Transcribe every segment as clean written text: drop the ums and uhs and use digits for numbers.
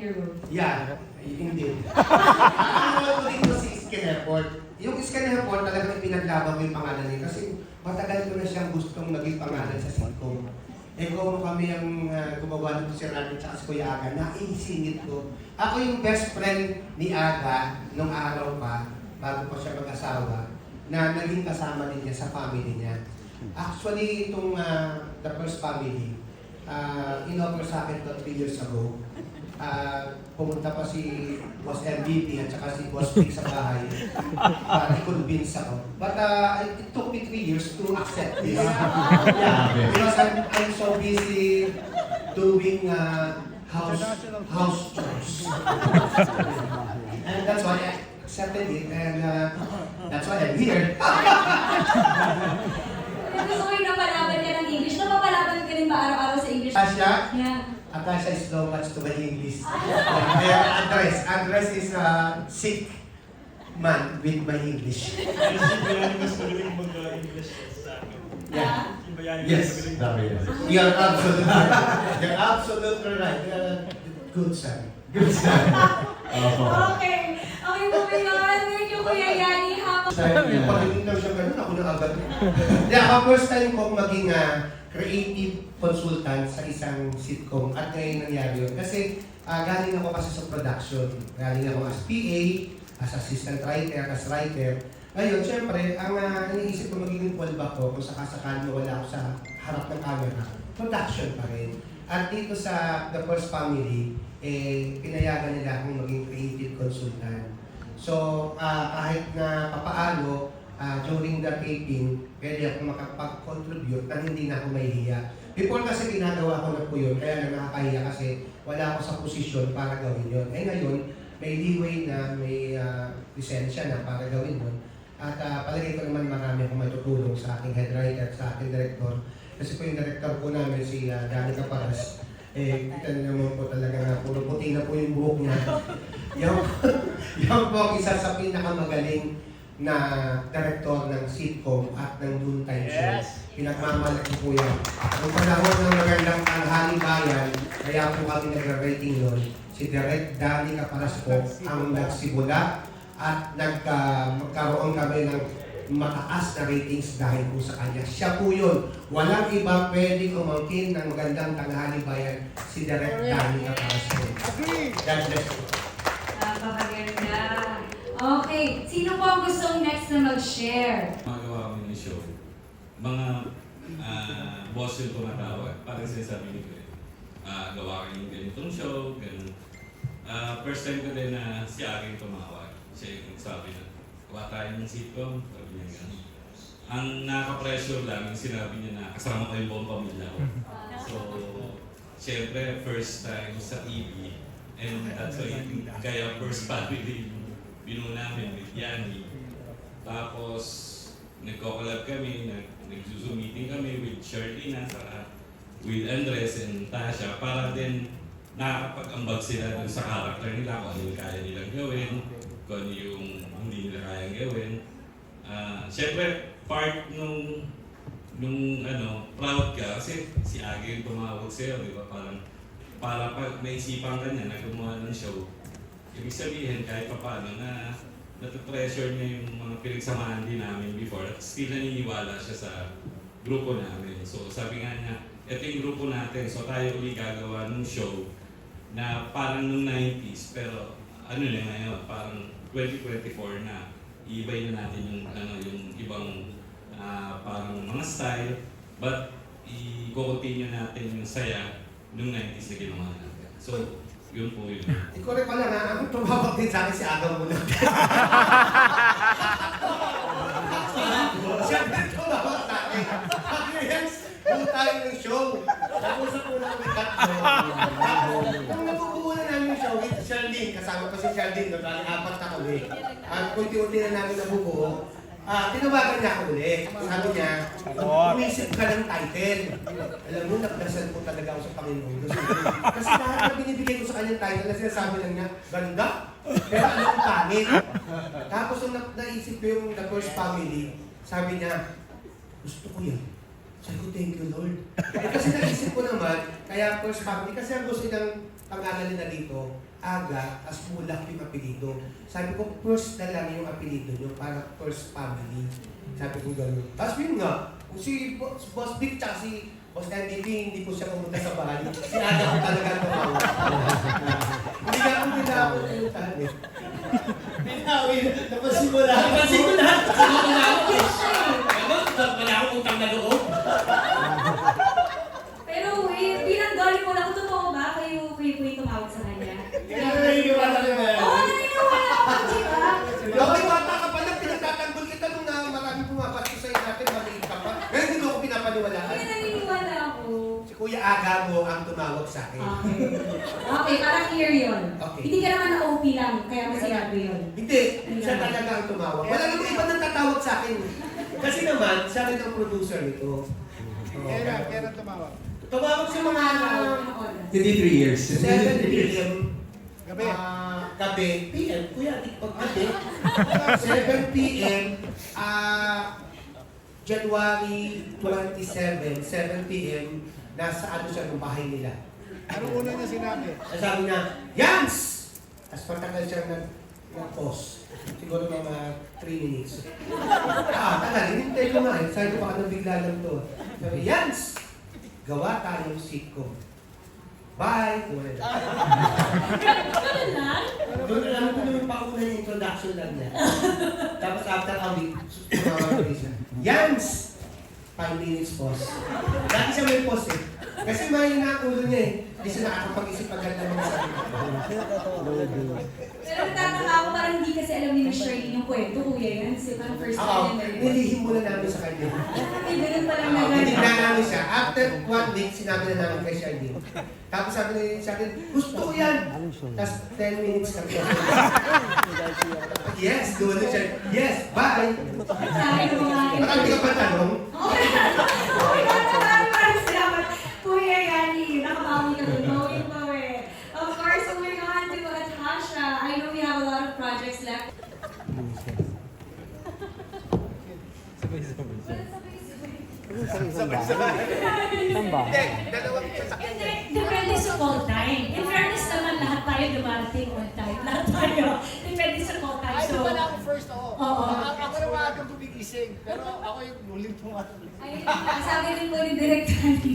hero. Yeah, hindi. Ano ko dito si Skin Airport. Yung Skin Airport talagang pinaglaban ko yung pangalan niya kasi matagal ko na siyang gustong maging pangalan sa sitcom. Eh kung kami ang gumawa nito si Randy at si Kuya Aga, naisingit ko. Ako yung best friend ni Aga nung araw pa, bago pa siya mag-asawa, na naging kasama din niya sa family niya. Actually, itong The First Family, in-offer sa akin ito 3 years ago. Pumunta pa si Boss MVP at saka si Boss Vic sa bahay para i-convince ako. But it took me 3 years to accept this. Yeah, because I'm so busy doing house chores. And that's why I accepted it and that's why I'm here. Gusto ko yung napalaban ka ng English. Napapalaban ka rin ba araw-araw sa English? Asya? Yeah. Akasha is no match to my English. Kaya Andres is a sick man with my English. Si Bayani mas magaling mag-English sa akin. Yeah. Si Bayani mas Yes. magaling. You're absolutely right. You're absolutely right. You're a good son. Good son. Okay. Okay, moving on. Thank you, Kuya Yani. Yung pagdating daw siya ganun, ako na agad. Ako first time ko maging creative consultant sa isang sitcom at ngayon nangyari yun. Kasi galing ako kasi sa production. Galing ako as PA, as assistant writer, as writer. Ngayon, syempre, ang iniisip ko magiging fallback ko kung sakasakali wala ako sa harap ng camera, production pa rin. At dito sa The First Family, pinayagan nila akong maging creative consultant. So, kahit na papaano, during the taping, pwede ako makapag-contribute na hindi na ako mahihiya. Before kasi ginagawa ko na po yun, kaya na nakakahiya kasi wala ako sa posisyon para gawin yun. Eh ngayon, may leeway na, may lisensya na para gawin yun. At palagay ko naman marami akong matutulong sa aking head writer, sa aking director. Kasi po yung director po namin, si Danica Paras, kita niyo naman po talaga na puro puti na po yung buhok niya. Yan po ang isa sa pinakamagaling na director ng sitcom at ng noontime show. Yes. Pinagmamalaki po yan. Noong panahon ng magandang Tanghali Bayan, kaya po kami nag-rating nun, si Direk Danica Paras po ang nagsimula at magkaroon kami ng mataas na ratings dahil po sa kanya. Siya po yun. Walang iba pwedeng umangkin ng magandang Tanghali Bayan, si Direk Danica Paras po. God bless you. Napakaganda. Okay, sino po ang gustong next na mag-share? Magawa kami ng show. Mga boss yung tumatawag. Parang sinasabi ni Glenn. Gawa kayo ng ganitong show, ganun. First time ko din na si Aking tumawag. Siya yung nagsabi na, gawa tayo ng sitcom. Sabi niya ganun. Ang nakaka-pressure lang, yung sinabi niya na kasama ko yung buong pamilya ko. So, syempre, first time sa TV. And that's why, kaya first family binuo namin with Yani. Tapos, nagko-collab kami, nag-zoom meeting kami with Sharlina, with Andres and Tasha para din nakakapag-ambag sila dun sa character nila, kung ano yung kaya nilang gawin, kung ano yung hindi nila kayang gawin. Siyempre, part nung proud ka kasi si Agi yung tumawag sa'yo, di ba? Para pag naisipan ka niya na gumawa ng show, ibig sabihin kahit pa paano na natu-pressure niya yung mga pinagsamahan din namin before at still naniniwala siya sa grupo namin. So sabi nga niya, ito yung grupo natin, so tayo uli gagawa ng show na parang nung 90s, pero ano na ngayon, parang 2024 na, i-ibay na natin yung, yung ibang parang mga style, but i-continue natin yung saya nung 90s na ginawa natin. So, yun po yun. Ikaw rin pala na, ang tumawag din sa akin si Aga muna. Siya din tumawag sa akin. Yes, buo tayo ng show. Nag-usap po na kami tatlo. Nung nabubuo na namin yung show with Charlene, kasama pa si Charlene, no, dahil 4 na kami. At kunti-unti na namin nabubuo. Tinawagan niya ako ulit. Sabi niya, umisip ka ng title. Alam mo, nagdasal ko talaga ako sa Panginoon. Kasi lahat na binibigay ko sa kanyang title na sinasabi lang niya, ganda, pero alam ko pangit. Tapos nung naisip ko yung The First Family, sabi niya, gusto ko yan. Sabi ko, thank you Lord. Kasi naisip ko naman, kaya First Family, kasi ang gusto niyang pangalan nila dito, Aga, as Mulak yung apelido. Sabi ko, first na lang yung apelido nyo para first family. Sabi ko gano'n. Tapos yun nga, kung si Boss Vic tsaka si Boss NDP, hindi po siya pumunta sa bahay. Si Aga ko talaga tumawa. Hindi nga ako nila ako pumuntahan eh. Pinawin, napasimula. Napasimula. Wala akong utang na loob. Pero bilang galing mo lang, totoo ba? Kayo yung tumawag sa kanya? Naniniwala ka na. Oo, naniniwala ako, di ba? Okay, bata ka pa lang, pinagtatanggol kita nung na marami pumapasok sa'yo natin, maliit ka pa. Pero hindi mo ako pinapaniwalaan. Kaya naniniwala ako. Si Kuya Aga mo ang tumawag sa akin. Okay. Okay, para clear yun. Okay. Hindi ka naman na-OP lang, kaya mo sinabi yun. Hindi, siya talaga ang tumawag. Wala namang iba nang tatawag sa akin. Kasi naman, siya rin ang producer nito. Kailan tumawag? Tumawag sa mga 23 years. 7 p.m. Gabi. Gabi. PM. Kuya, di pag gabi. 7 p.m. January 27, 7 p.m. Nasa ano siya ng bahay nila. Ano una niya sinabi? Sabi niya, Yans! Tapos patagal siya nag-pause. Siguro mga 3 minutes. Tagal. Hinintay ko nga. Sabi ko baka nabigla lang to. Sabi, Yans! Gawa tayong sitcom. Bye! Ganun lang? Doon alam ko naman pauna yung introduction lang niya. Tapos after a week, tumawag ko siya. Yans! 5 minutes pause. Dati siya may pause eh. Kasi mahina ang ulo niya eh. Hindi siya nakakapag-isip agad ng mga sabi. Pero natataka ako, parang hindi kasi alam ni Miss Shirley yung kwento, kuya yan. Kasi parang first Oo, time na nilihim muna namin sa kanya. May ganun palang Oo, tinignan nagana. namin siya. After 1 week, sinabi na namin kay Charlene. Tapos sabi na sa akin, gusto ko yan! Tapos 10 minutes lang siya. Yes, doon na siya. Yes, bye! Sabi ko nga. Marami ka pa tanong? Okay. Maraming salamat. Kuya Yani, nakabawi ka dun. Mawin pa eh. Of course, moving on to Natasha. I know we have a lot of projects left. Hindi, dalawang sasakyan niya. Depende sa call time. In fairness naman, lahat tayo dumarating on time. Lahat tayo. Depende sa call time. Ay, So, wala ako first, oo. Oo. Ako naman akong gumigising. Pero ako yung ulit pumatag. Ayun, sabi rin po ni Direk Tani.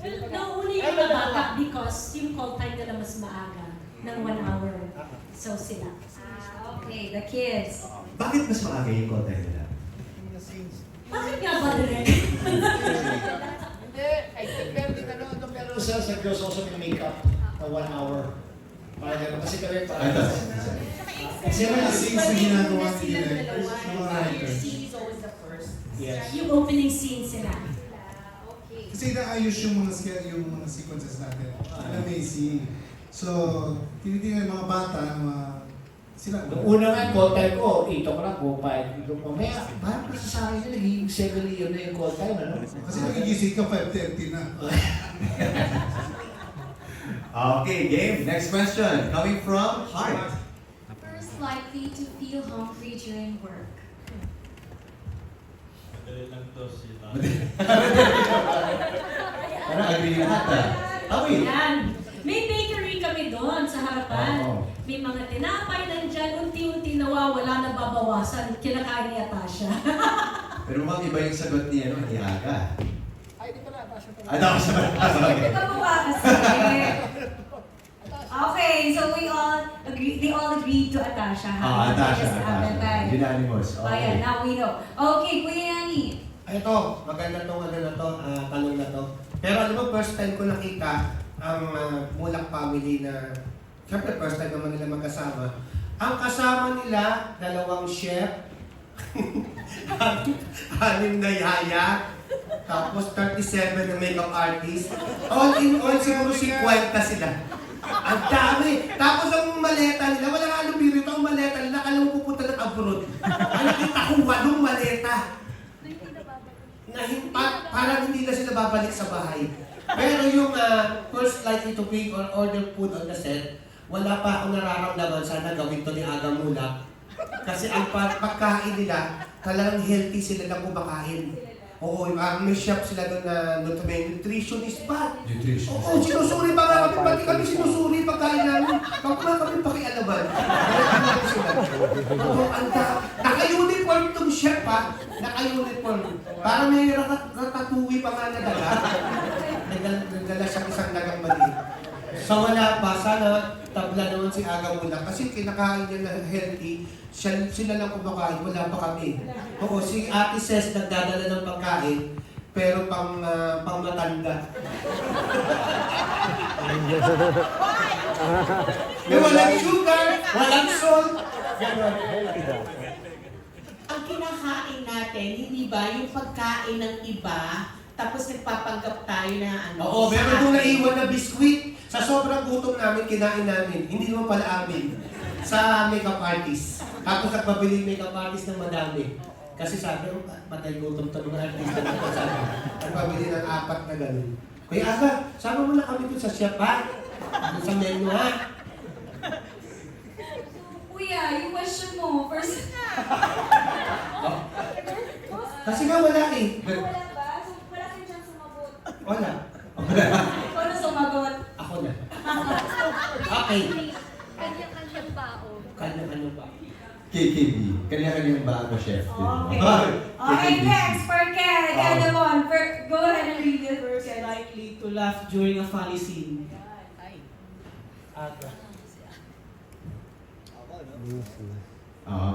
well, nauna yung mga bata because yung call time nila mas maaga ng 1 hour. So sila. Okay, the kids. Bakit mas maaga yung content nila? Bakit nga ba rin? Hindi, I think meron din ano, pero sa girls also may makeup na 1 hour. Parang gano'n. Kasi kami parang... Kasi mga scenes na ginagawa nila, Sila yung dalawa, mga your writers. scene is always the first. Yes. Yung opening scene sila. Okay. Kasi inaayos yung mga yung mga sequences natin. Amazing. So, tinitingnan yung mga bata, sila. Nung una nga, call time ko, 8 o'clock, 5. Nung mamaya, parang kasi sa akin naging 7 yun na yung call time, ano? Kasi nagigising ka 5:30 na. Okay, game. Next question. Coming from Heart. First likely to feel hungry during work. Madali lang to si Tata. Parang agree lahat ah. Tawid. Yan. May bakery kami doon sa harapan. Oo. May mga tinapay nandyan, unti-unti nawawala, nababawasan. Kinakain ni Atasha. Pero mga iba yung sagot ni Aga. Ay, di pala, Tasha pala. Ano ako sa Ito po ba kasi? Okay, so they all agreed to Atasha. ha? Atasha. Yes, Atasha. Unanimous. Oh, yeah, now we know. Okay, Kuya Yani. Ito, maganda tong ano na to, tanong na to. Pero alam mo, first time ko nakita ang Mulak family na, syempre first time naman nila magkasama. Ang kasama nila, 2 chef, 6 na yaya, tapos 37 na makeup artist. All in all, siguro 50 sila. Ang dami! Tapos ang maleta nila, wala nga lumiro ito, ang maleta nila, kala mo pupunta ng abroad. Ang nakita ko 8 maleta. Parang hindi na sila babalik sa bahay. Pero yung first likely to bring or order food on the set, wala pa akong nararamdaman sana gawin to ni Aga Mulak. Kasi ang pagkain nila, talagang healthy sila lang kumakain. Oo, may shop sila doon na may nutritionist pa. Nutrition. Oo, sinusuri pa nga kami, pati kami sinusuri pagkain namin. Pag mga kami pakialaman. Oo, naka-uniform tong chef ha. Naka-uniform. Parang may ratatouille pa nga na dala. Nagdala siya isang dagang maliit. Sa wala pa, sana tabla naman si Aga muna. Kasi kinakain niya na healthy, sila lang kumakain, wala pa kami. Oo, si Ate Ses nagdadala ng pagkain, pero pang matanda. May walang sugar, walang salt. Ganon. Ang kinakain natin, hindi ba yung pagkain ng iba, tapos nagpapanggap tayo na ano? Oo, meron doon naiwan na biskuit. Sa sobrang gutom namin, kinain namin. Hindi naman pala amin. Sa makeup artist. Tapos nagpabili makeup artist ng madami. Kasi sabi ko, patay gutom to mga artista na ito. Sabi, nagpabili ng 4 na gano'n. Kuya Aga, sama mo na kami dun sa shop ha? Dun sa menu ha? Kuya, yung question mo, first... Kasi nga wala eh. Wala ba? So, wala kayo dyan sumagot. Wala. Ikaw na sumagot. Ako na. Okay. Kanya-kanyang baon. Kanya-kanya ba? KKB. Kanya-kanyang bago, chef. Okay. Ay, Okay, KKB. next, for Ken. Edamon, go ahead and read it first. Likely to laugh during a funny scene. Oo.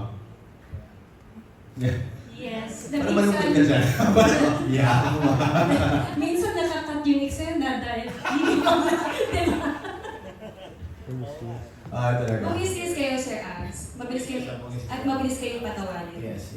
Yeah. Yes. Ano malungkot ka dyan? Yeah. Minsan nakakat yung eksena dahil hindi ko na, di ba? Talaga. Mabilis kayo, Sir Ags. Mabilis kayo, at mabilis kayong patawanin. Yes.